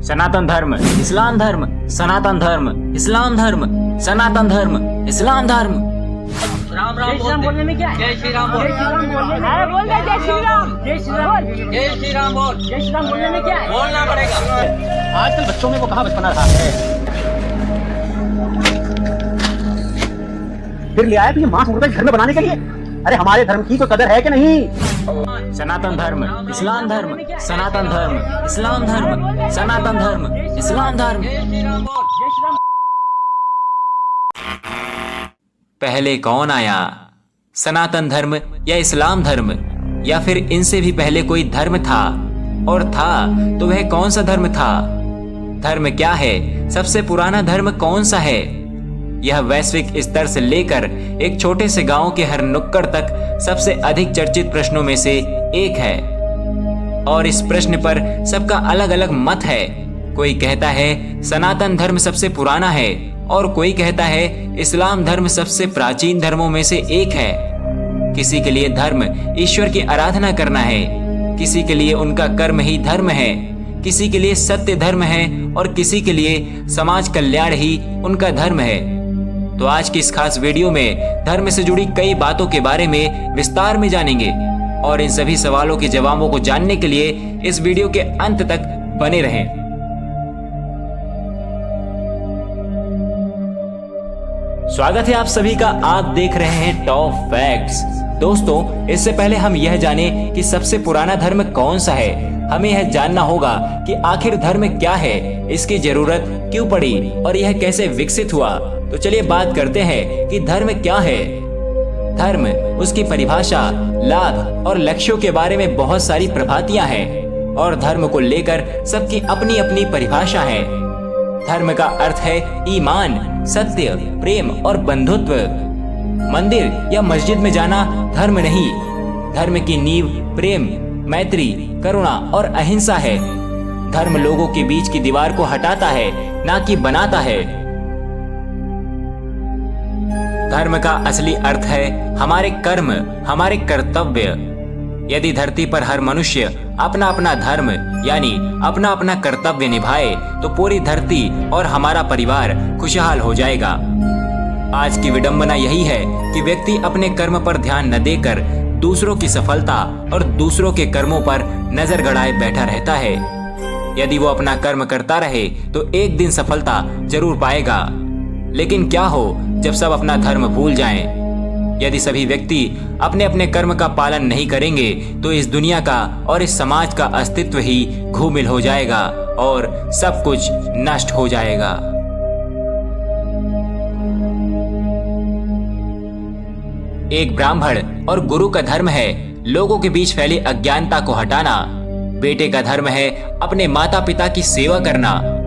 सनातन धर्म, इस्लाम धर्म, सनातन धर्म, इस्लाम धर्म, सनातन धर्म, इस्लाम धर्म। राम राम बोलने में क्या है? जय श्री राम बोल। अरे बोल दे जय श्री राम। जय श्री राम। जय श्री राम बोल। जय श्री राम बोलने में क्या है? बोलना पड़ेगा। आजकल बच्चों में वो कहाँ बचपना रहा है। फिर ले आए तो ये मांस मुर्गा घर में बनाने के लिए। अरे हमारे धर्म की तो कदर है कि नहीं। सनातन धर्म, इस्लाम धर्म, सनातन धर्म, इस्लाम धर्म, सनातन धर्म, इस्लाम धर्म। जय श्री राम बोल। जय श्री राम। पहले कौन आया, सनातन धर्म या इस्लाम धर्म, या फिर इनसे भी पहले कोई धर्म था? और था तो वह कौन सा धर्म था? धर्म क्या है? सबसे पुराना धर्म कौन सा है? यह वैश्विक स्तर से लेकर एक छोटे से गांव के हर नुक्कड़ तक सबसे अधिक चर्चित प्रश्नों में से एक है। और इस प्रश्न पर सबका अलग अलग मत है। कोई कहता है सनातन धर्म सबसे पुराना है और कोई कहता है इस्लाम धर्म सबसे प्राचीन धर्मों में से एक है। किसी के लिए धर्म ईश्वर की आराधना करना है, किसी के लिए उनका कर्म ही धर्म है, किसी के लिए सत्य धर्म है और किसी के लिए समाज कल्याण ही उनका धर्म है। तो आज की इस खास वीडियो में धर्म से जुड़ी कई बातों के बारे में विस्तार में जानेंगे और इन सभी सवालों के जवाबों को जानने के लिए इस वीडियो के अंत तक बने रहें। स्वागत है आप सभी का। आप देख रहे हैं टॉप फैक्ट्स। दोस्तों, इससे पहले हम यह जाने कि सबसे पुराना धर्म कौन सा है। हमें यह जानना होगा कि आखिर धर्म क्या है, इसकी जरूरत क्यों पड़ी और यह कैसे विकसित हुआ। तो चलिए बात करते हैं कि धर्म क्या है। धर्म, उसकी परिभाषा, लाभ और लक्ष्यों के बारे में बहुत सारी प्रभातियां हैं और धर्म को लेकर सबकी अपनी अपनी परिभाषा है। धर्म का अर्थ है ईमान, सत्य, प्रेम और बंधुत्व। मंदिर या मस्जिद में जाना धर्म नहीं। धर्म की नींव प्रेम, मैत्री, करुणा और अहिंसा है। धर्म लोगों के बीच की दीवार को हटाता है, ना कि बनाता है। धर्म का असली अर्थ है हमारे कर्म, हमारे कर्तव्य। यदि धरती पर हर मनुष्य अपना अपना धर्म यानी अपना अपना कर्तव्य निभाए तो पूरी धरती और हमारा परिवार खुशहाल हो जाएगा। आज की विडंबना यही है कि व्यक्ति अपने कर्म पर ध्यान न देकर दूसरों की सफलता और दूसरों के कर्मों पर नजर गड़ाए बैठा रहता है। यदि वो अपना कर्म करता रहे तो एक दिन सफलता जरूर पाएगा। लेकिन क्या हो जब सब अपना धर्म भूल जाएं? यदि सभी व्यक्ति अपने अपने कर्म का पालन नहीं करेंगे तो इस दुनिया का और इस समाज का अस्तित्व ही घूमिल हो जाएगा और सब कुछ नष्ट हो जाएगा। एक ब्राह्मण और गुरु का धर्म है लोगों के बीच फैली अज्ञानता को हटाना। बेटे का धर्म है अपने माता पिता की सेवा करना।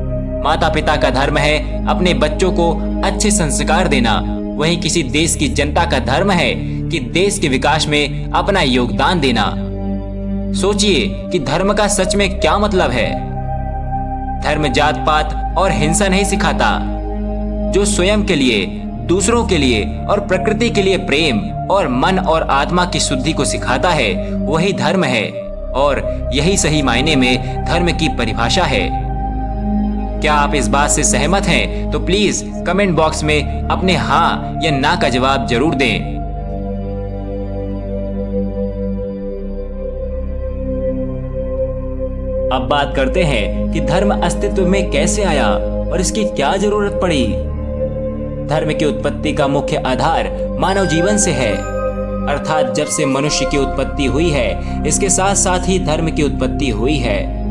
माता पिता का धर्म है अपने बच्चों को अच्छे संस्कार देना। वहीं किसी देश की जनता का धर्म है कि देश के विकास में अपना योगदान देना। सोचिए कि धर्म का सच में क्या मतलब है। धर्म जात पात और हिंसा नहीं सिखाता। जो स्वयं के लिए, दूसरों के लिए और प्रकृति के लिए प्रेम और मन और आत्मा की शुद्धि को सिखाता है, वही धर्म है और यही सही मायने में धर्म की परिभाषा है। क्या आप इस बात से सहमत हैं? तो प्लीज कमेंट बॉक्स में अपने हाँ या ना का जवाब जरूर दें। अब बात करते हैं कि धर्म अस्तित्व में कैसे आया और इसकी क्या जरूरत पड़ी। धर्म की उत्पत्ति का मुख्य आधार मानव जीवन से है, अर्थात जब से मनुष्य की उत्पत्ति हुई है इसके साथ साथ ही धर्म की उत्पत्ति हुई है।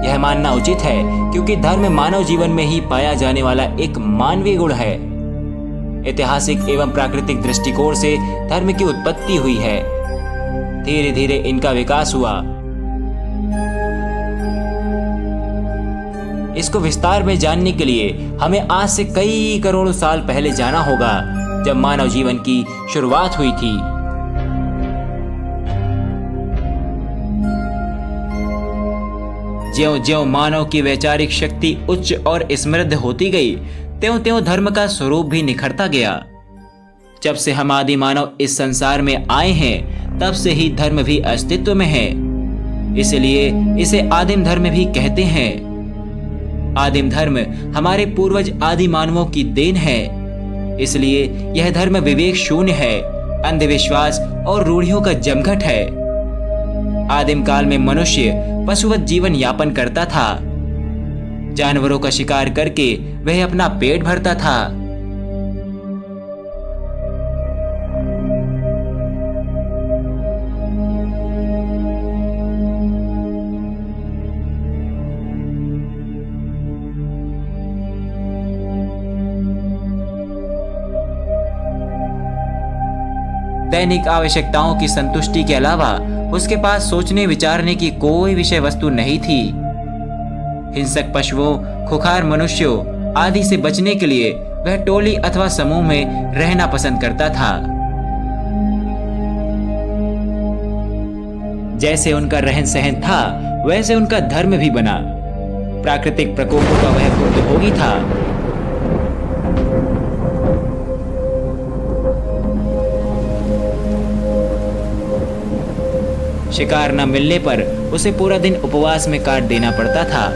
यह मानना उचित है क्योंकि धर्म मानव जीवन में ही पाया जाने वाला एक मानवीय गुण है। ऐतिहासिक एवं प्राकृतिक दृष्टिकोण से धर्म की उत्पत्ति हुई है। धीरे धीरे इनका विकास हुआ। इसको विस्तार में जानने के लिए हमें आज से कई करोड़ों साल पहले जाना होगा, जब मानव जीवन की शुरुआत हुई थी। ज्यों-ज्यों मानव की वैचारिक शक्ति उच्च और समृद्ध होती गई, त्यों-त्यों धर्म का स्वरूप भी निखरता गया। जब से हम आदि मानव इस संसार में आए हैं, तब से ही धर्म भी अस्तित्व में है। इसलिए इसे आदिम धर्म भी कहते हैं। आदिम धर्म हमारे पूर्वज आदि मानवों की देन है, इसलिए यह धर्म विवेक शून्य है, अंधविश्वास और रूढ़ियों का जमघट है। आदिम काल में मनुष्य पशुवत जीवन यापन करता था। जानवरों का शिकार करके वह अपना पेट भरता था। दैनिक आवश्यकताओं की संतुष्टि के अलावा उसके पास सोचने विचारने की कोई विषय वस्तु नहीं थी। हिंसक पशुओं, खुखार मनुष्यों आदि से बचने के लिए वह टोली अथवा समूह में रहना पसंद करता था। जैसे उनका रहन सहन था वैसे उनका धर्म भी बना। प्राकृतिक प्रकोपों का वह भुक्तभोगी था। शिकार न मिलने पर उसे पूरा दिन उपवास में काट देना पड़ता था।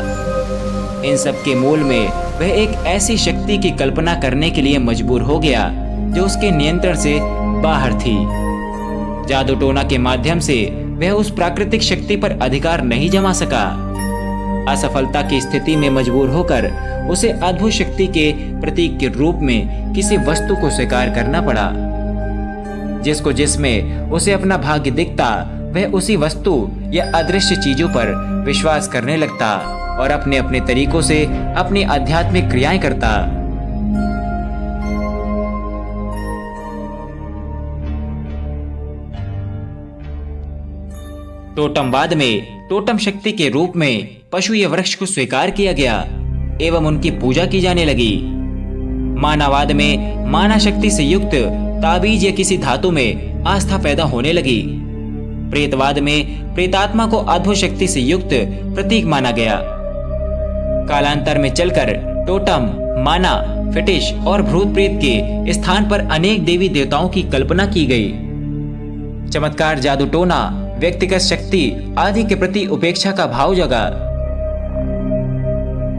इन सब के मूल में वह एक ऐसी शक्ति की कल्पना करने के लिए मजबूर हो गया जो उसके नियंत्रण से बाहर थी। जादू टोना के माध्यम से वह उस प्राकृतिक शक्ति पर अधिकार नहीं जमा सका। असफलता की स्थिति में मजबूर होकर उसे अद्भुत शक्ति के प्रतीक के रूप में किसी वस्तु को स्वीकार करना पड़ा। जिसको जिसमें उसे अपना भाग्य दिखता वह उसी वस्तु या अदृश्य चीजों पर विश्वास करने लगता और अपने अपने तरीकों से अपनी आध्यात्मिक क्रियाएं करता। टोटमवाद में टोटम शक्ति के रूप में पशु या वृक्ष को स्वीकार किया गया एवं उनकी पूजा की जाने लगी। मानववाद में माना शक्ति से युक्त ताबीज या किसी धातु में आस्था पैदा होने लगी। प्रेतवाद में प्रेतात्मा को अद्भुत शक्ति से युक्त प्रतीक माना गया। कालांतर में चलकर टोटम, माना, फिटिश और भूत प्रेत के स्थान पर अनेक देवी देवताओं की कल्पना की गई। चमत्कार, जादू टोना, व्यक्तिगत शक्ति आदि के प्रति उपेक्षा का भाव जगा।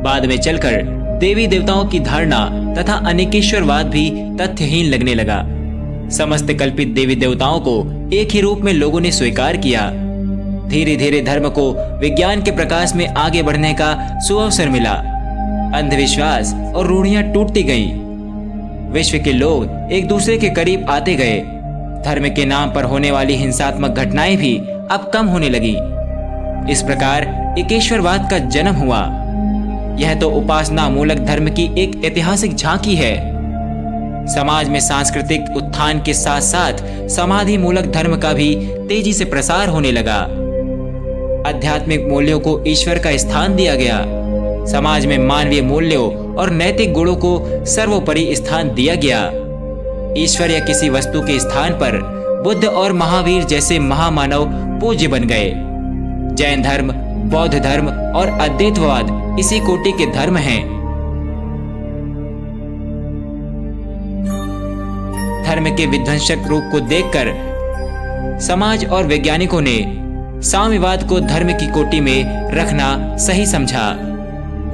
बाद में चलकर देवी देवताओं की धारणा तथा अनेकेश्वरवाद भी तथ्यहीन लगने लगा। समस्त कल्पित देवी देवताओं को एक ही रूप में लोगों ने स्वीकार किया। धीरे धीरे धर्म को विज्ञान के प्रकाश में आगे बढ़ने का सुअवसर मिला। अंधविश्वास और रूढ़ियां टूटती गईं। विश्व के लोग एक दूसरे के करीब आते गए। धर्म के नाम पर होने वाली हिंसात्मक घटनाएं भी अब कम होने लगी। इस प्रकार एकेश्वरवाद का जन्म हुआ। यह तो उपासना मूलक धर्म की एक ऐतिहासिक झांकी है। समाज में सांस्कृतिक उत्थान के साथ साथ समाधि मूलक धर्म का भी तेजी से प्रसार होने लगा। आध्यात्मिक मूल्यों को ईश्वर का स्थान दिया गया। समाज में मानवीय मूल्यों और नैतिक गुणों को सर्वोपरि स्थान दिया गया। ईश्वर या किसी वस्तु के स्थान पर बुद्ध और महावीर जैसे महामानव पूज्य बन गए। जैन धर्म, बौद्ध धर्म और अद्वैतवाद इसी कोटि के धर्म हैं। धर्म के विध्वंसक रूप को देखकर समाज और वैज्ञानिकों ने साम्यवाद को धर्म की कोटि में रखना सही समझा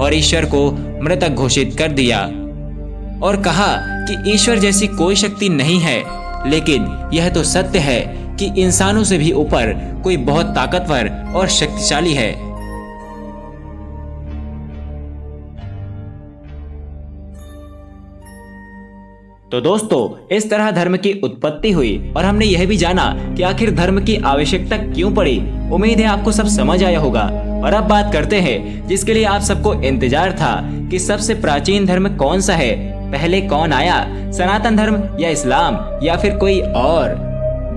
और ईश्वर को मृतक घोषित कर दिया और कहा कि ईश्वर जैसी कोई शक्ति नहीं है। लेकिन यह तो सत्य है कि इंसानों से भी ऊपर कोई बहुत ताकतवर और शक्तिशाली है। तो दोस्तों, इस तरह धर्म की उत्पत्ति हुई और हमने यह भी जाना कि आखिर धर्म की आवश्यकता क्यों पड़ी। उम्मीद है आपको सब समझ आया होगा। और अब बात करते हैं जिसके लिए आप सबको इंतजार था कि सबसे प्राचीन धर्म कौन सा है। पहले कौन आया, सनातन धर्म या इस्लाम या फिर कोई और।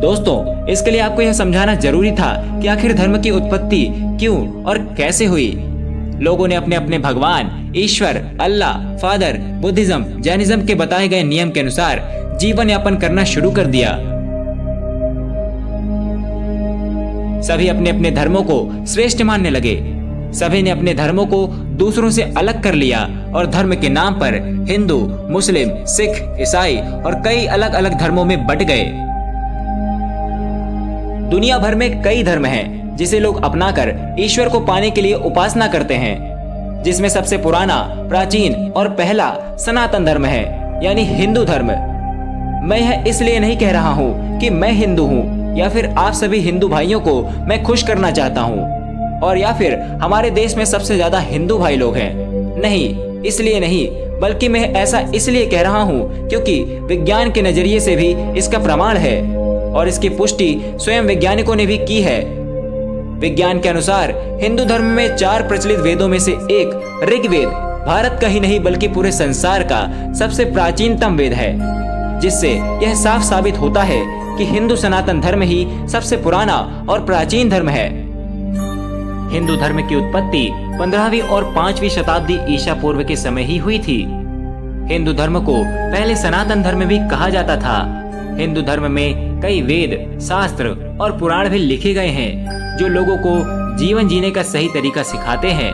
दोस्तों, इसके लिए आपको यह समझाना जरूरी था कि आखिर धर्म की उत्पत्ति क्यों और कैसे हुई। लोगों ने अपने अपने भगवान, ईश्वर, अल्लाह, फादर, बुद्धिज्म, जैनिज्म के बताए गए नियम के अनुसार जीवन यापन करना शुरू कर दिया। सभी अपने अपने धर्मों को श्रेष्ठ मानने लगे। सभी ने अपने धर्मों को दूसरों से अलग कर लिया और धर्म के नाम पर हिंदू, मुस्लिम, सिख, ईसाई और कई अलग अलग धर्मों में बंट गए। दुनिया भर में कई धर्म हैं जिसे लोग अपनाकर ईश्वर को पाने के लिए उपासना करते हैं। जिसमें सबसे पुराना, प्राचीन और पहला सनातन धर्म है, यानी हिंदू धर्म। मैं यह इसलिए नहीं कह रहा हूँ कि मैं हिंदू हूँ या फिर आप सभी हिंदू भाइयों को मैं खुश करना चाहता हूँ और या फिर हमारे देश में सबसे ज्यादा हिंदू भाई लोग हैं। नहीं, इसलिए नहीं, बल्कि मैं ऐसा इसलिए कह रहा हूँ क्योंकि विज्ञान के नजरिए से भी इसका प्रमाण है और इसकी पुष्टि स्वयं वैज्ञानिकों ने भी की है। विज्ञान के अनुसार हिंदू धर्म में 4 प्रचलित वेदों में से एक ऋग्वेद भारत का ही नहीं बल्कि पूरे संसार का सबसे प्राचीनतम वेद है, जिससे यह साफ साबित होता है कि हिंदू सनातन धर्म ही सबसे पुराना और प्राचीन धर्म है। हिंदू धर्म की उत्पत्ति 15वीं और 5वीं शताब्दी ईसा पूर्व के समय ही हुई थी। हिंदू धर्म को पहले सनातन धर्म भी कहा जाता था। हिंदू धर्म में कई वेद, शास्त्र और पुराण भी लिखे गए हैं जो लोगों को जीवन जीने का सही तरीका सिखाते हैं।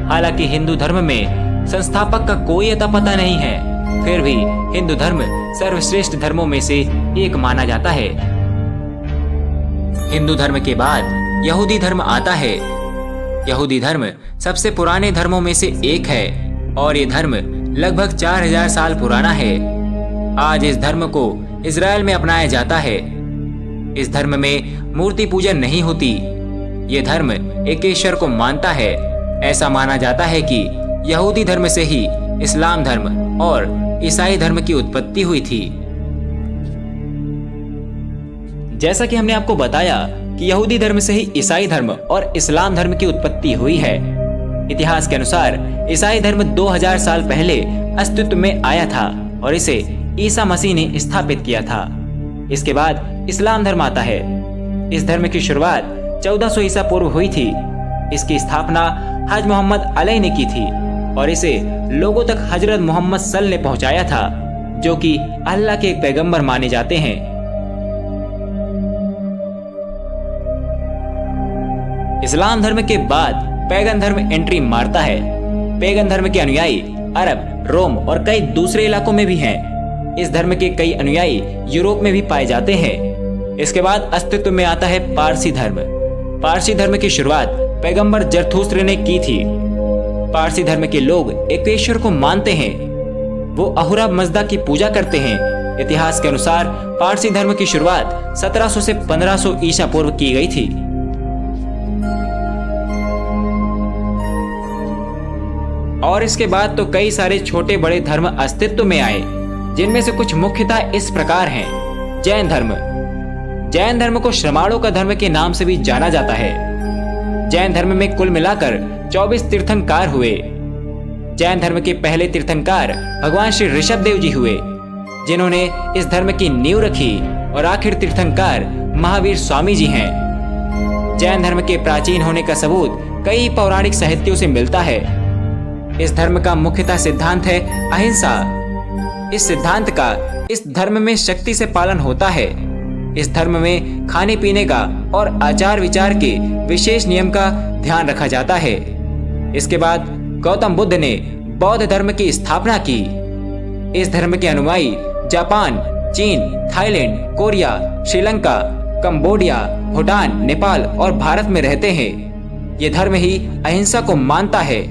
हालांकि हिंदू धर्म में संस्थापक का कोई अता पता नहीं है, फिर भी हिंदू धर्म सर्वश्रेष्ठ धर्मों में से एक माना जाता है। हिंदू धर्म के बाद यहूदी धर्म आता है। यहूदी धर्म सबसे पुराने धर्मों में से एक है और ये धर्म लगभग 4000 साल पुराना है। आज इस धर्म को इजराइल में अपनाया जाता है। इस धर्म में मूर्ति पूजन नहीं होती। ये धर्म एक ईश्वर को मानता है। ऐसा माना जाता है कि यहूदी धर्म से ही इस्लाम धर्म और ईसाई धर्म की उत्पत्ति हुई थी। जैसा कि हमने आपको बताया कि यहूदी धर्म से ही ईसाई धर्म और इस्लाम धर्म की उत्पत्ति हुई है। इतिहास के अनुसार ईसाई धर्म 2000 साल पहले अस्तित्व में आया था और इसे ईसा मसीह ने स्थापित किया था। इसके बाद इस्लाम धर्म आता है। इस धर्म की शुरुआत 1400 ईसा पूर्व हुई थी। इसकी स्थापना हज मोहम्मद अलैहि ने की थी और इसे लोगों तक हजरत मोहम्मद सल्लल्लाहु ने पहुंचाया था, जो कि अल्लाह के एक पैगंबर माने जाते हैं। इस्लाम धर्म के बाद पैगन धर्म एंट्री मारता है। पैगन धर्म के अनुयायी अरब, रोम और कई दूसरे इलाकों में भी हैं। इस धर्म के कई अनुयायी यूरोप में भी पाए जाते हैं। इसके बाद अस्तित्व में आता है पारसी धर्म। पारसी धर्म की शुरुआत पैगंबर जरथुस्त्र ने की थी। पारसी धर्म के लोग एक ईश्वर को मानते हैं। वो अहुरा मजदा की पूजा करते हैं। इतिहास के अनुसार पारसी धर्म की शुरुआत 1700 से 1500 ईसा पूर्व की गई थी। और इसके बाद तो कई सारे छोटे बड़े धर्म अस्तित्व में आए, जिनमें से कुछ मुख्यतः इस प्रकार हैं। जैन धर्म। जैन धर्म को श्रमाणों का धर्म के नाम से भी जाना जाता है। जैन धर्म में कुल मिलाकर 24 तीर्थंकर हुए। जैन धर्म के पहले तीर्थंकर भगवान श्री ऋषभ देव जी हुए, जिन्होंने इस धर्म की नींव रखी, और आखिर तीर्थंकर महावीर स्वामी जी हैं। जैन धर्म के प्राचीन होने का सबूत कई पौराणिक साहित्यों से मिलता है। इस धर्म का मुख्यतः सिद्धांत है अहिंसा। इस सिद्धांत का इस धर्म में शक्ति से पालन होता है। इस धर्म में खाने पीने का और आचार विचार के विशेष नियम का ध्यान रखा जाता है। इसके बाद गौतम बुद्ध ने बौद्ध धर्म की स्थापना की। इस धर्म के अनुयायी जापान, चीन, Thailand, Korea, Sri Lanka, Cambodia, Bhutan, Nepal और भारत में रहते हैं। ये धर्म ही अहिंसा को मानता है।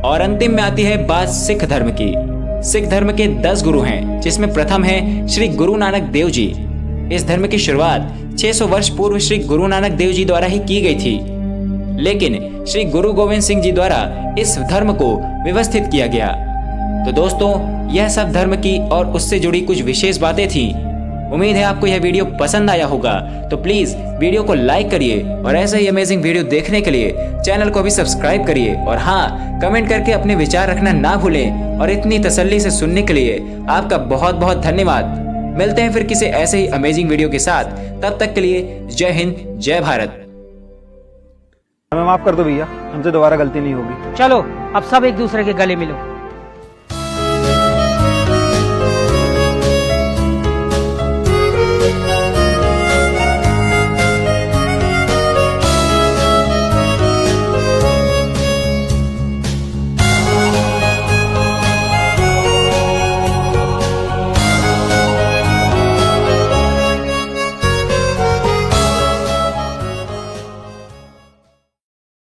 और अंतिम में आती है बात सिख धर्म की। सिख धर्म के 10 गुरु हैं, जिसमें प्रथम है श्री गुरु नानक देव जी। इस धर्म की शुरुआत 600 वर्ष पूर्व श्री गुरु नानक देव जी द्वारा ही की गई थी, लेकिन श्री गुरु गोविंद सिंह जी द्वारा इस धर्म को व्यवस्थित किया गया। तो दोस्तों, यह सब धर्म की और उससे जुड़ी कुछ विशेष बातें थी। उम्मीद है आपको यह वीडियो पसंद आया होगा, तो प्लीज वीडियो को लाइक करिए और ऐसे ही अमेजिंग वीडियो देखने के लिए चैनल को भी सब्सक्राइब करिए। और हाँ, कमेंट करके अपने विचार रखना ना भूलें। और इतनी तसल्ली से सुनने के लिए आपका बहुत बहुत धन्यवाद। मिलते हैं फिर किसी ऐसे ही अमेजिंग वीडियो के साथ। तब तक के लिए जय हिंद, जय भारत। हमें माफ कर दो भैया, हमसे दोबारा गलती नहीं होगी। चलो अब सब एक दूसरे के गले मिलो।